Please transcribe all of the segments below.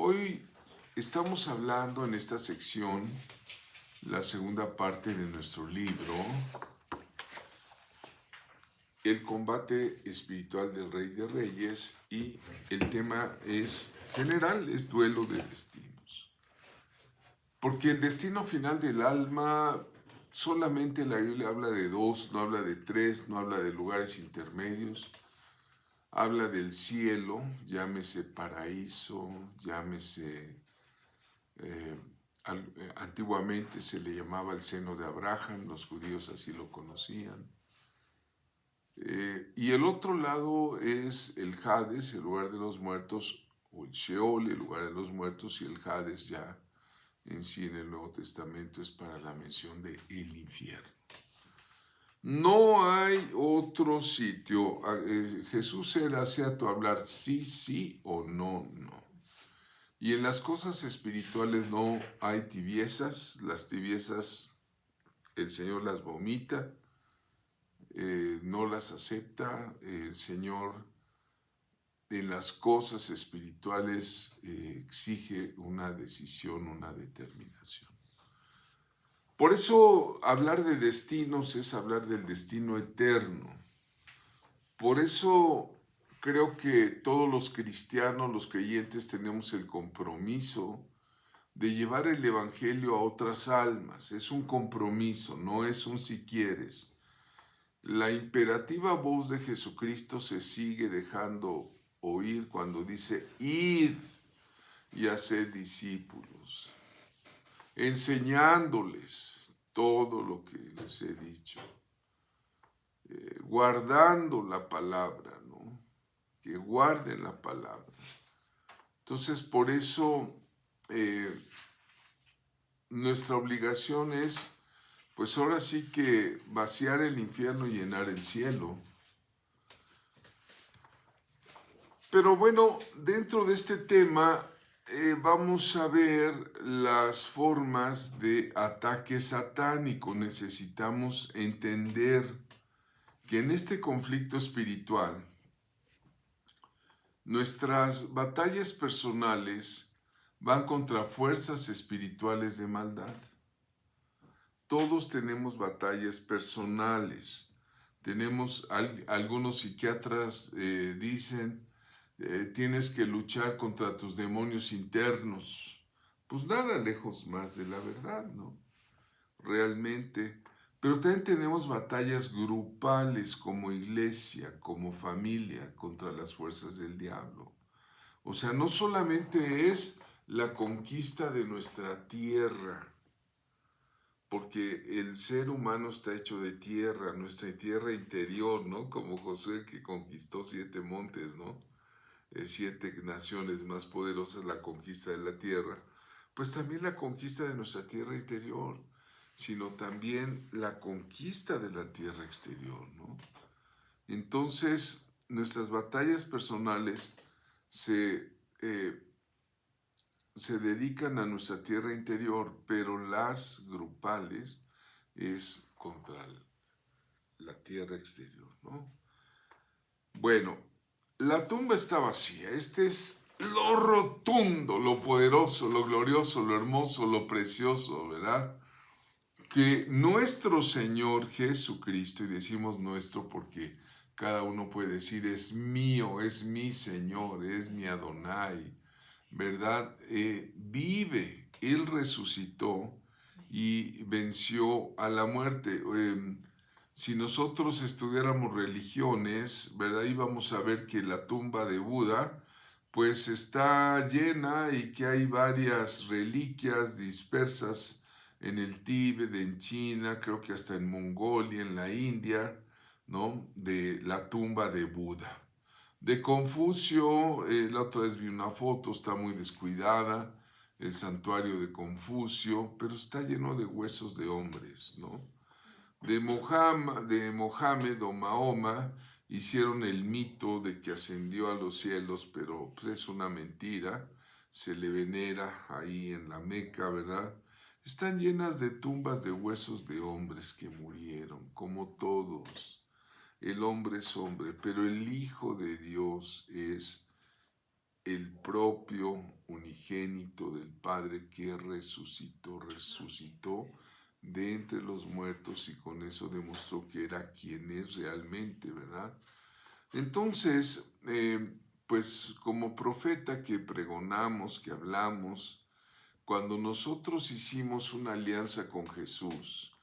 Hoy estamos hablando en esta sección, la segunda parte de nuestro libro, El combate espiritual del Rey de Reyes, y el tema es general, es duelo de destinos. Porque el destino final del alma, solamente la Biblia habla de dos, no habla de tres, no habla de lugares intermedios. Habla del cielo, llámese paraíso, llámese, antiguamente se le llamaba el seno de Abraham, los judíos así lo conocían. Y el otro lado es el Hades, el lugar de los muertos, o el Sheol, el lugar de los muertos, y el Hades ya en sí en el Nuevo Testamento es para la mención de el infierno. No hay otro sitio. Jesús era cierto hablar sí, sí o no, no. Y en las cosas espirituales no hay tibiezas. Las tibiezas el Señor las vomita, no las acepta. El Señor en las cosas espirituales exige una decisión, una determinación. Por eso hablar de destinos es hablar del destino eterno. Por eso creo que todos los cristianos, los creyentes, tenemos el compromiso de llevar el Evangelio a otras almas. Es un compromiso, no es un si quieres. La imperativa voz de Jesucristo se sigue dejando oír cuando dice, id y haced discípulos, enseñándoles todo lo que les he dicho, guardando la palabra, ¿no? Que guarden la palabra. Entonces, por eso nuestra obligación es, pues ahora sí que vaciar el infierno y llenar el cielo. Pero bueno, dentro de este tema vamos a ver las formas de ataque satánico. Necesitamos entender que en este conflicto espiritual, nuestras batallas personales van contra fuerzas espirituales de maldad. Todos tenemos batallas personales. Algunos psiquiatras dicen, tienes que luchar contra tus demonios internos. Pues nada lejos más de la verdad, ¿no? Realmente. Pero también tenemos batallas grupales como iglesia, como familia, contra las fuerzas del diablo. O sea, no solamente es la conquista de nuestra tierra, porque el ser humano está hecho de tierra, nuestra tierra interior, ¿no? Como Josué que conquistó 7 montes, ¿no? 7 naciones más poderosas, la conquista de la tierra. Pues también la conquista de nuestra tierra interior, sino también la conquista de la tierra exterior, ¿no? Entonces, nuestras batallas personales se dedican a nuestra tierra interior, pero las grupales es contra la tierra exterior, ¿no? Bueno, la tumba está vacía. Este es lo rotundo, lo poderoso, lo glorioso, lo hermoso, lo precioso, ¿verdad? Que nuestro Señor Jesucristo, y decimos nuestro porque cada uno puede decir es mío, es mi Señor, es mi Adonai, ¿verdad? Vive, Él resucitó y venció a la muerte. Si nosotros estudiáramos religiones, ¿verdad? Íbamos a ver que la tumba de Buda pues está llena y que hay varias reliquias dispersas en el Tíbet, en China, creo que hasta en Mongolia, en la India, ¿no? De la tumba de Buda. De Confucio, la otra vez vi una foto, está muy descuidada, el santuario de Confucio, pero está lleno de huesos de hombres, ¿no? De Mohammed o Mahoma hicieron el mito de que ascendió a los cielos, pero pues, es una mentira, se le venera ahí en la Meca, ¿verdad? Están llenas de tumbas de huesos de hombres que murieron, como todos. El hombre es hombre, pero el Hijo de Dios es el propio unigénito del Padre que resucitó de entre los muertos y con eso demostró que era quien es realmente, ¿verdad? Entonces, pues como profeta que pregonamos, que hablamos, cuando nosotros hicimos una alianza con Jesús,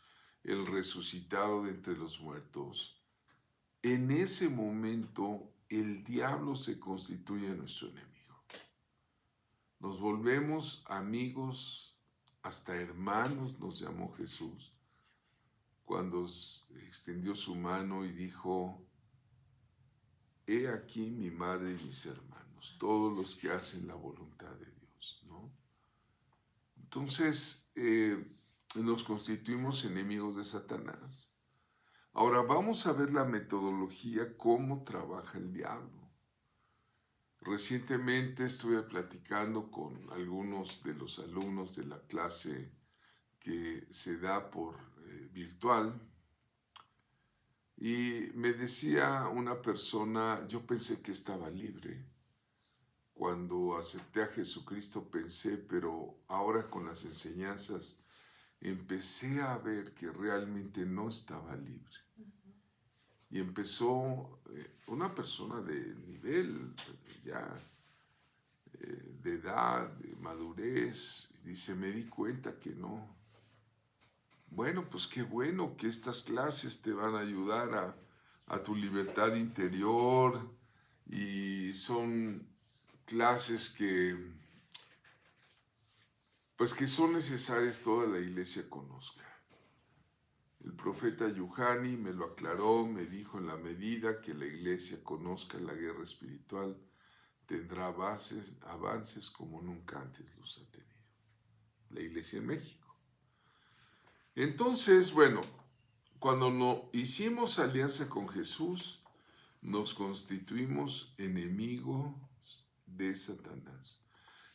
el resucitado de entre los muertos, en ese momento el diablo se constituye nuestro enemigo. Nos volvemos amigos, hasta hermanos nos llamó Jesús, cuando extendió su mano y dijo: he aquí mi madre y mis hermanos, todos los que hacen la voluntad de Dios, ¿no? Entonces, nos constituimos enemigos de Satanás. Ahora vamos a ver la metodología, cómo trabaja el diablo. Recientemente estuve platicando con algunos de los alumnos de la clase que se da por virtual, y me decía una persona: yo pensé que estaba libre. Cuando acepté a Jesucristo pensé, pero ahora con las enseñanzas empecé a ver que realmente no estaba libre. Y empezó una persona de nivel ya de edad, de madurez, y dice: me di cuenta que no. Bueno, pues qué bueno que estas clases te van a ayudar a tu libertad interior, y son clases pues que son necesarias, toda la iglesia conozca. El profeta Yuhani me lo aclaró, me dijo: en la medida que la iglesia conozca la guerra espiritual, tendrá avances como nunca antes los ha tenido. La iglesia en México. Entonces, bueno, cuando no hicimos alianza con Jesús, nos constituimos enemigos de Satanás.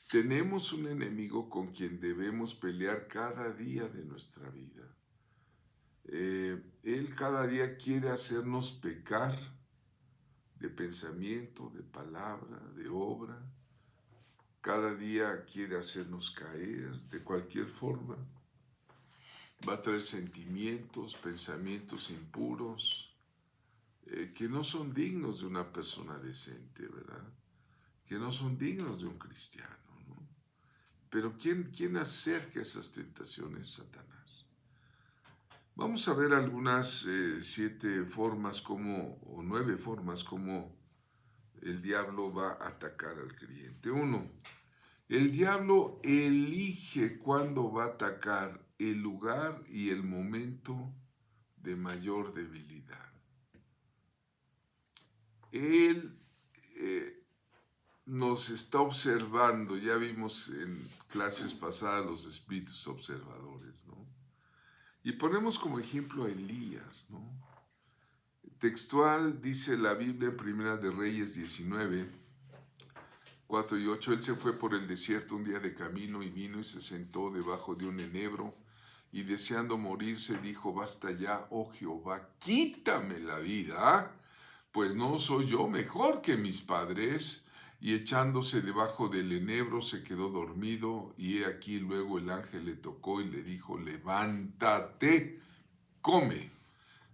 Tenemos un enemigo con quien debemos pelear cada día de nuestra vida. Él cada día quiere hacernos pecar de pensamiento, de palabra, de obra. Cada día quiere hacernos caer de cualquier forma. Va a traer sentimientos, pensamientos impuros, que no son dignos de una persona decente, ¿verdad? Que no son dignos de un cristiano, ¿no? Pero ¿quién acerca esas tentaciones? Satanás. Vamos a ver algunas 9 formas como el diablo va a atacar al creyente. 1. El diablo elige cuándo va a atacar, el lugar y el momento de mayor debilidad. Él nos está observando. Ya vimos en clases pasadas los espíritus observadores, ¿no? Y ponemos como ejemplo a Elías, ¿no? Textual dice la Biblia en Primera de Reyes 19, 4 y 8. Él se fue por el desierto un día de camino y vino y se sentó debajo de un enebro, y deseando morirse dijo: basta ya, oh Jehová, quítame la vida, pues no soy yo mejor que mis padres. Y echándose debajo del enebro se quedó dormido, y he aquí luego el ángel le tocó y le dijo: levántate, come.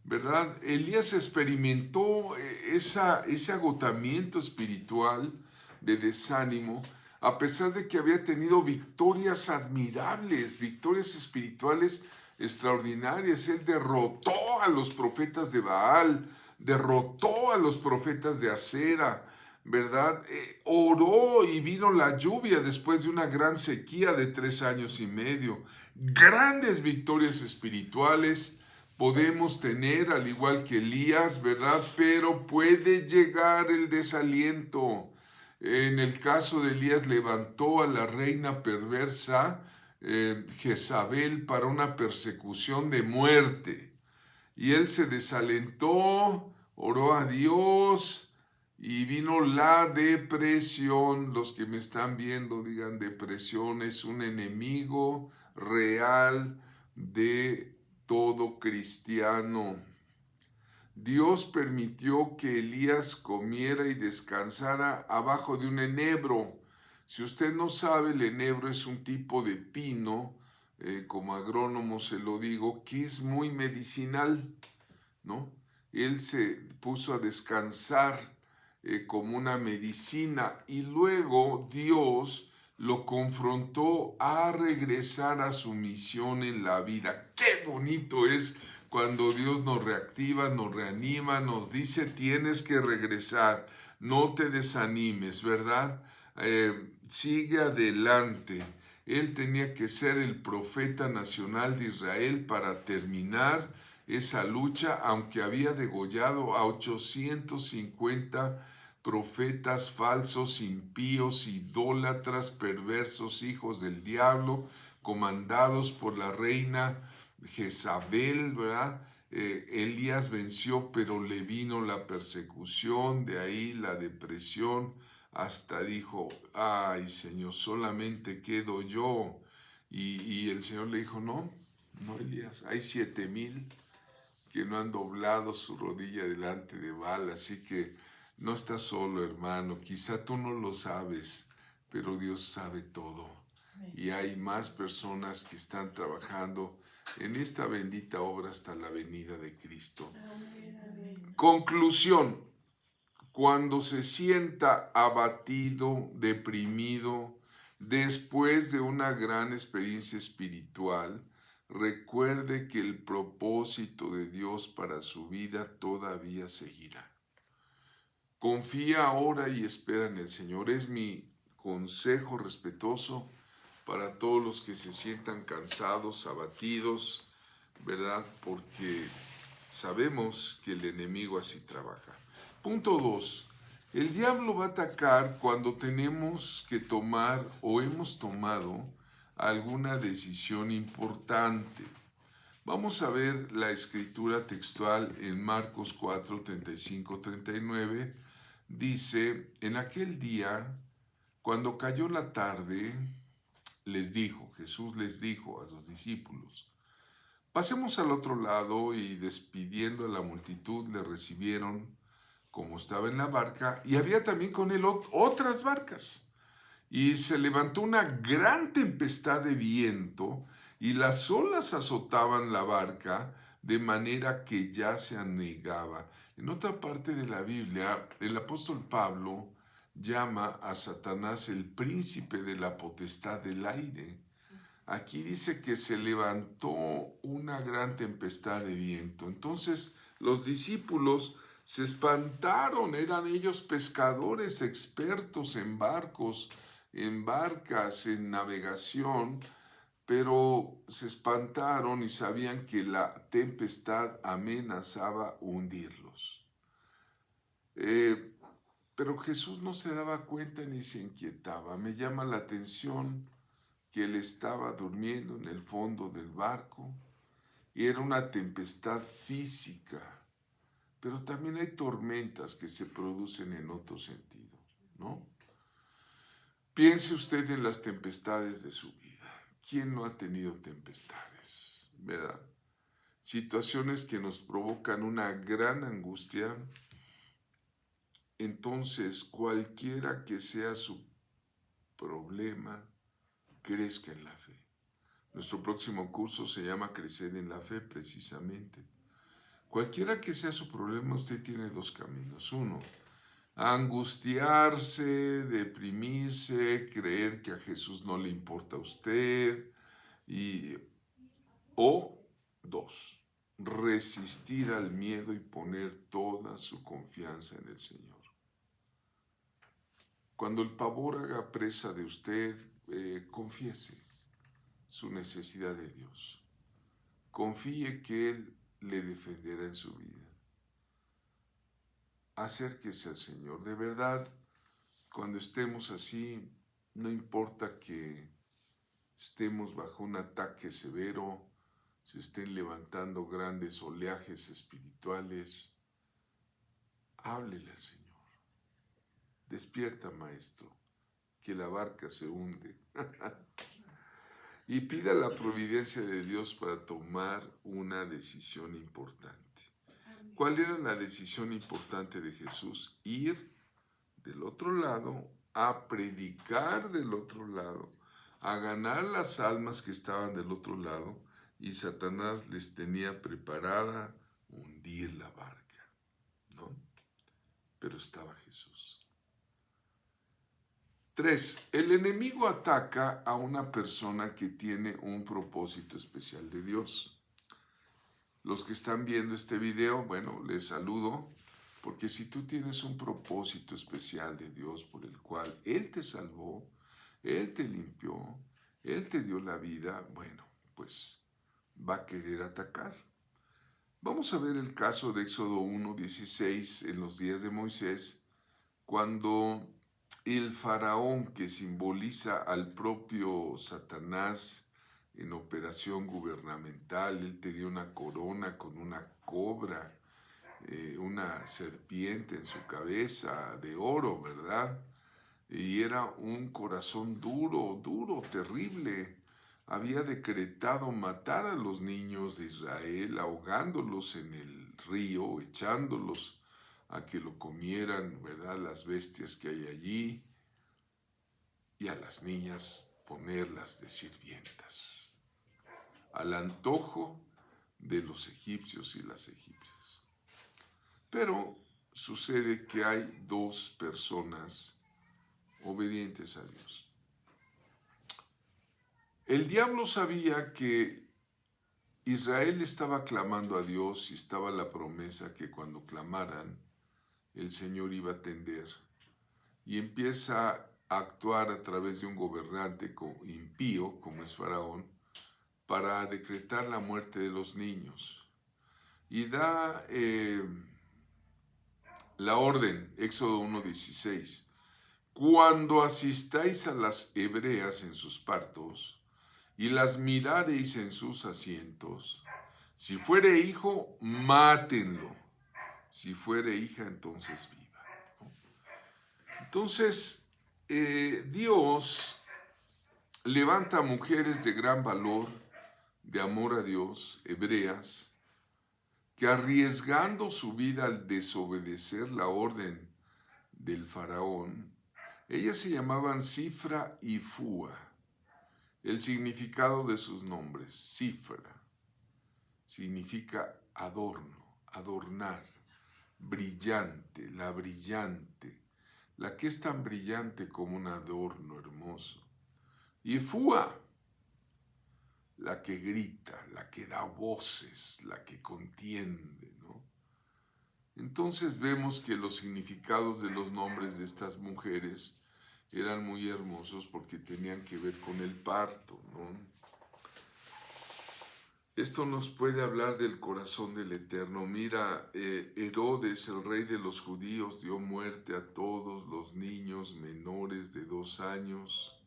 ¿Verdad? Elías experimentó ese agotamiento espiritual, de desánimo, a pesar de que había tenido victorias admirables, victorias espirituales extraordinarias. Él derrotó a los profetas de Baal, derrotó a los profetas de Acera, ¿verdad? Oró y vino la lluvia después de una gran sequía de 3 años y medio. Grandes victorias espirituales podemos tener, al igual que Elías, ¿verdad? Pero puede llegar el desaliento. En el caso de Elías, levantó a la reina perversa Jezabel para una persecución de muerte. Y él se desalentó, oró a Dios y vino la depresión. Los que me están viendo digan: depresión es un enemigo real de todo cristiano. Dios permitió que Elías comiera y descansara abajo de un enebro. Si usted no sabe, el enebro es un tipo de pino, como agrónomo se lo digo, que es muy medicinal, ¿no? Él se puso a descansar como una medicina y luego Dios lo confrontó a regresar a su misión en la vida. ¡Qué bonito es cuando Dios nos reactiva, nos reanima, nos dice tienes que regresar, no te desanimes, ¿verdad? Sigue adelante. Él tenía que ser el profeta nacional de Israel para terminar esa lucha, aunque había degollado a 850 profetas falsos, impíos, idólatras, perversos, hijos del diablo, comandados por la reina Jezabel, ¿verdad? Elías venció, pero le vino la persecución, de ahí la depresión, hasta dijo, ay Señor, solamente quedo yo. Y el Señor le dijo, no, Elías, hay 7,000 que no han doblado su rodilla delante de Baal, así que no estás solo, hermano, quizá tú no lo sabes, pero Dios sabe todo. Y hay más personas que están trabajando en esta bendita obra hasta la venida de Cristo. Conclusión: cuando se sienta abatido, deprimido, después de una gran experiencia espiritual, recuerde que el propósito de Dios para su vida todavía seguirá. Confía ahora y espera en el Señor. Es mi consejo respetuoso para todos los que se sientan cansados, abatidos, ¿verdad? Porque sabemos que el enemigo así trabaja. Punto 2. El diablo va a atacar cuando tenemos que tomar o hemos tomado alguna decisión importante. Vamos a ver la escritura textual en Marcos 4, 35, 39. Dice, en aquel día, cuando cayó la tarde, Jesús les dijo a los discípulos, pasemos al otro lado, y despidiendo a la multitud le recibieron como estaba en la barca, y había también con él otras barcas. Y se levantó una gran tempestad de viento, y las olas azotaban la barca, de manera que ya se anegaba. En otra parte de la Biblia, el apóstol Pablo llama a Satanás el príncipe de la potestad del aire. Aquí dice que se levantó una gran tempestad de viento. Entonces los discípulos se espantaron, eran ellos pescadores expertos en barcos, en barcas, en navegación, pero se espantaron y sabían que la tempestad amenazaba hundirlos. Pero Jesús no se daba cuenta ni se inquietaba. Me llama la atención que él estaba durmiendo en el fondo del barco y era una tempestad física, pero también hay tormentas que se producen en otro sentido, ¿no? Piense usted en las tempestades de su vida. ¿Quién no ha tenido tempestades, verdad? Situaciones que nos provocan una gran angustia. Entonces, cualquiera que sea su problema, crezca en la fe. Nuestro próximo curso se llama Crecer en la Fe, precisamente. Cualquiera que sea su problema, usted tiene dos caminos. Uno, angustiarse, deprimirse, creer que a Jesús no le importa a usted. O dos, resistir al miedo y poner toda su confianza en el Señor. Cuando el pavor haga presa de usted, confiese su necesidad de Dios. Confíe que Él le defenderá en su vida. Acérquese al Señor. De verdad, cuando estemos así, no importa que estemos bajo un ataque severo, se estén levantando grandes oleajes espirituales, háblele al Señor. Despierta, maestro, que la barca se hunde. Y pida la providencia de Dios para tomar una decisión importante. ¿Cuál era la decisión importante de Jesús? Ir del otro lado a predicar del otro lado, a ganar las almas que estaban del otro lado, y Satanás les tenía preparada hundir la barca, ¿no? Pero estaba Jesús. 3. El enemigo ataca a una persona que tiene un propósito especial de Dios. Los que están viendo este video, bueno, les saludo, porque si tú tienes un propósito especial de Dios por el cual Él te salvó, Él te limpió, Él te dio la vida, bueno, pues va a querer atacar. Vamos a ver el caso de Éxodo 1:16 en los días de Moisés, cuando el faraón, que simboliza al propio Satanás en operación gubernamental, él tenía una corona con una cobra, una serpiente en su cabeza de oro, ¿verdad? Y era un corazón duro, duro, terrible. Había decretado matar a los niños de Israel, ahogándolos en el río, echándolos a que lo comieran, ¿verdad? Las bestias que hay allí, y a las niñas ponerlas de sirvientas, al antojo de los egipcios y las egipcias. Pero sucede que hay dos personas obedientes a Dios. El diablo sabía que Israel estaba clamando a Dios y estaba la promesa que cuando clamaran, el Señor iba a atender, y empieza a actuar a través de un gobernante impío, como es Faraón, para decretar la muerte de los niños. Y da la orden, Éxodo 1:16, cuando asistáis a las hebreas en sus partos, y las mirareis en sus asientos, si fuere hijo, mátenlo, si fuere hija, entonces viva. Entonces, Dios levanta mujeres de gran valor, de amor a Dios, hebreas, que arriesgando su vida al desobedecer la orden del faraón, ellas se llamaban Sifra y Fúa. El significado de sus nombres: Sifra significa adorno, adornar, brillante, la que es tan brillante como un adorno hermoso. Y Fúa, la que grita, la que da voces, la que contiende, ¿no? Entonces vemos que los significados de los nombres de estas mujeres eran muy hermosos porque tenían que ver con el parto, ¿no? Esto nos puede hablar del corazón del Eterno. Mira, Herodes, el rey de los judíos, dio muerte a todos los niños menores de 2 años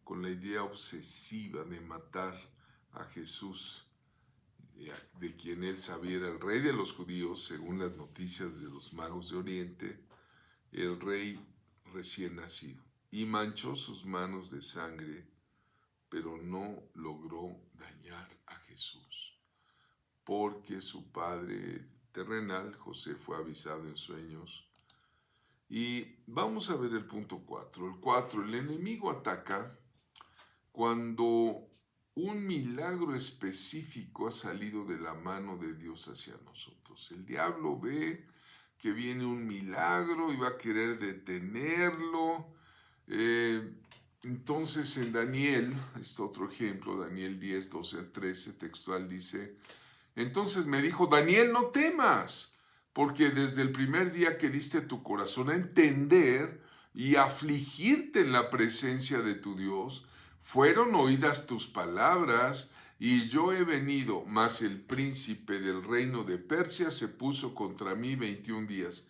con la idea obsesiva de matar a Jesús, de quien él sabía era el rey de los judíos, según las noticias de los magos de Oriente, el rey recién nacido, y manchó sus manos de sangre, pero no logró dañar a Jesús, porque su padre terrenal, José, fue avisado en sueños. Y vamos a ver el punto 4. El 4, el enemigo ataca cuando un milagro específico ha salido de la mano de Dios hacia nosotros. El diablo ve que viene un milagro y va a querer detenerlo. Entonces en Daniel, este otro ejemplo, Daniel 10, 12 al 13, textual dice: entonces me dijo, Daniel, no temas, porque desde el primer día que diste tu corazón a entender y afligirte en la presencia de tu Dios, fueron oídas tus palabras, y yo he venido, mas el príncipe del reino de Persia se puso contra mí 21 días.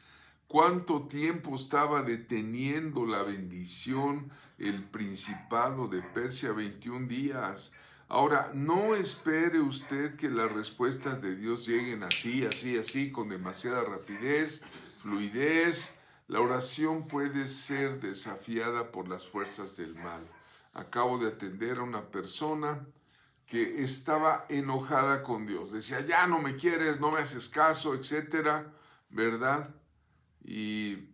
¿Cuánto tiempo estaba deteniendo la bendición el principado de Persia? 21 días. Ahora, no espere usted que las respuestas de Dios lleguen así, así, así, con demasiada rapidez, fluidez. La oración puede ser desafiada por las fuerzas del mal. Acabo de atender a una persona que estaba enojada con Dios. Decía, ya no me quieres, no me haces caso, etcétera, ¿verdad? Y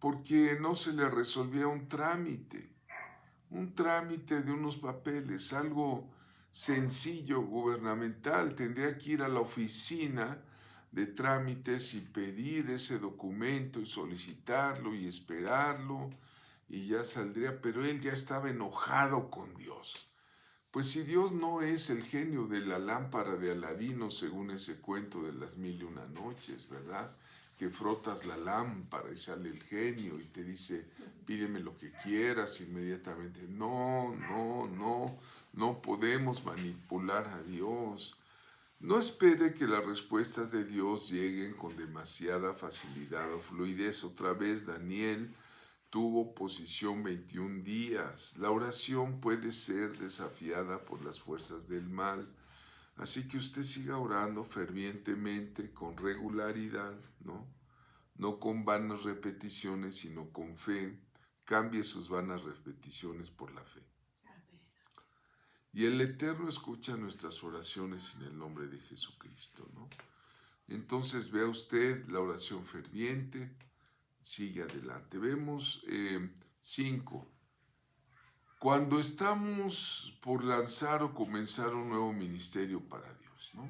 porque no se le resolvía un trámite de unos papeles, algo sencillo, gubernamental. Tendría que ir a la oficina de trámites y pedir ese documento y solicitarlo y esperarlo y ya saldría, pero él ya estaba enojado con Dios. Pues si Dios no es el genio de la lámpara de Aladino, según ese cuento de las 1001 noches, ¿verdad? Que frotas la lámpara y sale el genio y te dice, pídeme lo que quieras inmediatamente. No podemos manipular a Dios. No espere que las respuestas de Dios lleguen con demasiada facilidad o fluidez. Otra vez Daniel tuvo oposición 21 días. La oración puede ser desafiada por las fuerzas del mal. Así que usted siga orando fervientemente, con regularidad, ¿no? No con vanas repeticiones, sino con fe. Cambie sus vanas repeticiones por la fe. Y el Eterno escucha nuestras oraciones en el nombre de Jesucristo, ¿no? Entonces vea usted la oración ferviente, sigue adelante. Vemos 5. Cuando estamos por lanzar o comenzar un nuevo ministerio para Dios, ¿no?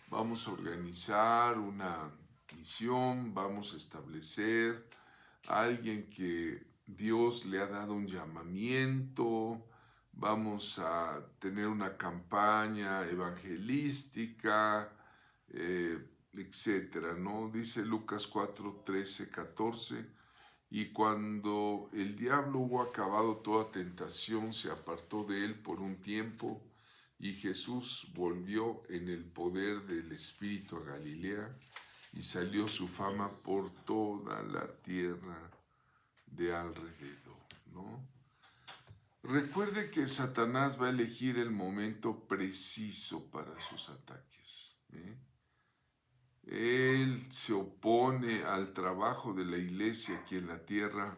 Vamos a organizar una misión, vamos a establecer a alguien que Dios le ha dado un llamamiento, vamos a tener una campaña evangelística, etcétera, ¿no? Dice Lucas 4, 13, 14, y cuando el diablo hubo acabado toda tentación, se apartó de él por un tiempo, y Jesús volvió en el poder del Espíritu a Galilea, y salió su fama por toda la tierra de alrededor, ¿no? Recuerde que Satanás va a elegir el momento preciso para sus ataques, ¿eh? Él se opone al trabajo de la iglesia aquí en la tierra.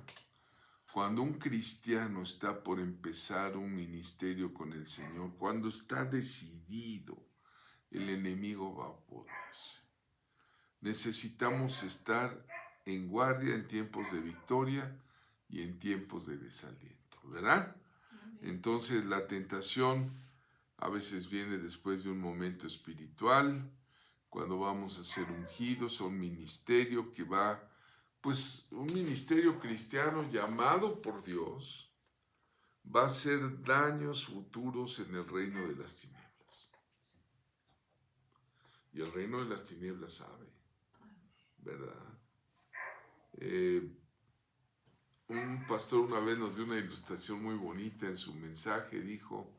Cuando un cristiano está por empezar un ministerio con el Señor, cuando está decidido, el enemigo va a oponerse. Necesitamos estar en guardia en tiempos de victoria y en tiempos de desaliento, ¿verdad? Entonces la tentación a veces viene después de un momento espiritual, cuando vamos a ser ungidos a un ministerio que va, pues un ministerio cristiano llamado por Dios, va a hacer daños futuros en el reino de las tinieblas. Y el reino de las tinieblas sabe, ¿verdad? Un pastor una vez nos dio una ilustración muy bonita en su mensaje, dijo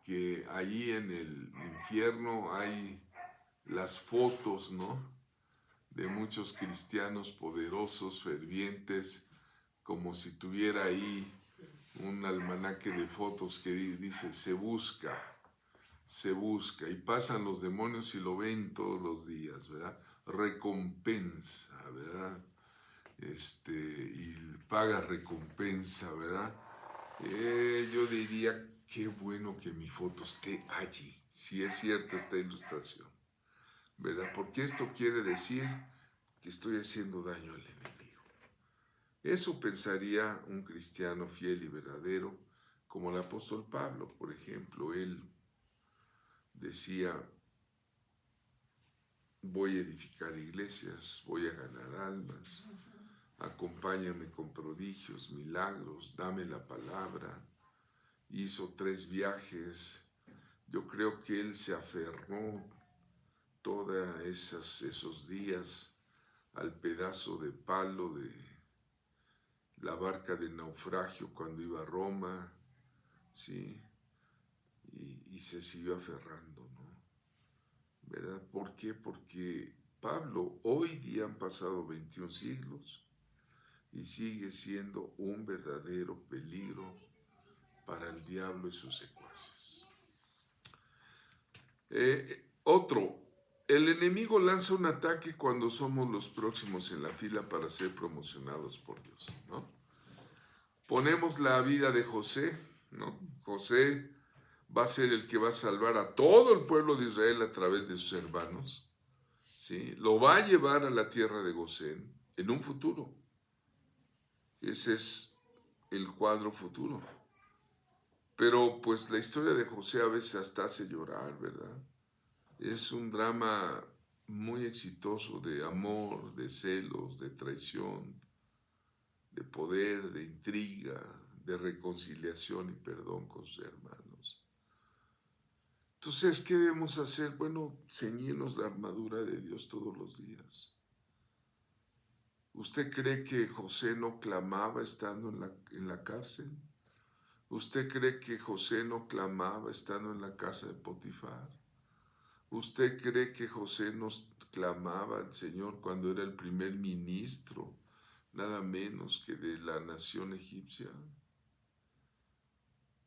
que allí en el infierno hay las fotos, ¿no?, de muchos cristianos poderosos, fervientes, como si tuviera ahí un almanaque de fotos que dice se busca, y pasan los demonios y lo ven todos los días, ¿verdad? Recompensa, ¿verdad? Y paga recompensa, ¿verdad? Yo diría, qué bueno que mi foto esté allí, si es cierto esta ilustración, ¿verdad? Porque esto quiere decir que estoy haciendo daño al enemigo. Eso pensaría un cristiano fiel y verdadero, como el apóstol Pablo, por ejemplo. Él decía, voy a edificar iglesias, voy a ganar almas, acompáñame con prodigios, milagros, dame la palabra. Hizo 3 viajes. Yo creo que él se aferró todos esos días al pedazo de palo de la barca de naufragio cuando iba a Roma, ¿sí? Y se siguió aferrando, ¿no? ¿Verdad? ¿Por qué? Porque Pablo, hoy día han pasado 21 siglos y sigue siendo un verdadero peligro para el diablo y sus secuaces. El enemigo lanza un ataque cuando somos los próximos en la fila para ser promocionados por Dios, ¿no? Ponemos la vida de José, ¿no? José va a ser el que va a salvar a todo el pueblo de Israel a través de sus hermanos, ¿sí? Lo va a llevar a la tierra de Gosén en un futuro. Ese es el cuadro futuro. Pero pues la historia de José a veces hasta hace llorar, ¿verdad? Es un drama muy exitoso de amor, de celos, de traición, de poder, de intriga, de reconciliación y perdón con sus hermanos. Entonces, ¿qué debemos hacer? Bueno, ceñirnos la armadura de Dios todos los días. ¿Usted cree que José no clamaba estando en la cárcel? ¿Usted cree que José no clamaba estando en la casa de Potifar? ¿Usted cree que José nos clamaba al Señor cuando era el primer ministro, nada menos que de la nación egipcia?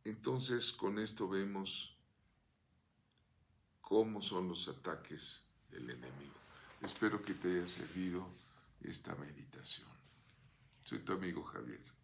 Entonces, con esto vemos cómo son los ataques del enemigo. Espero que te haya servido esta meditación. Soy tu amigo Javier.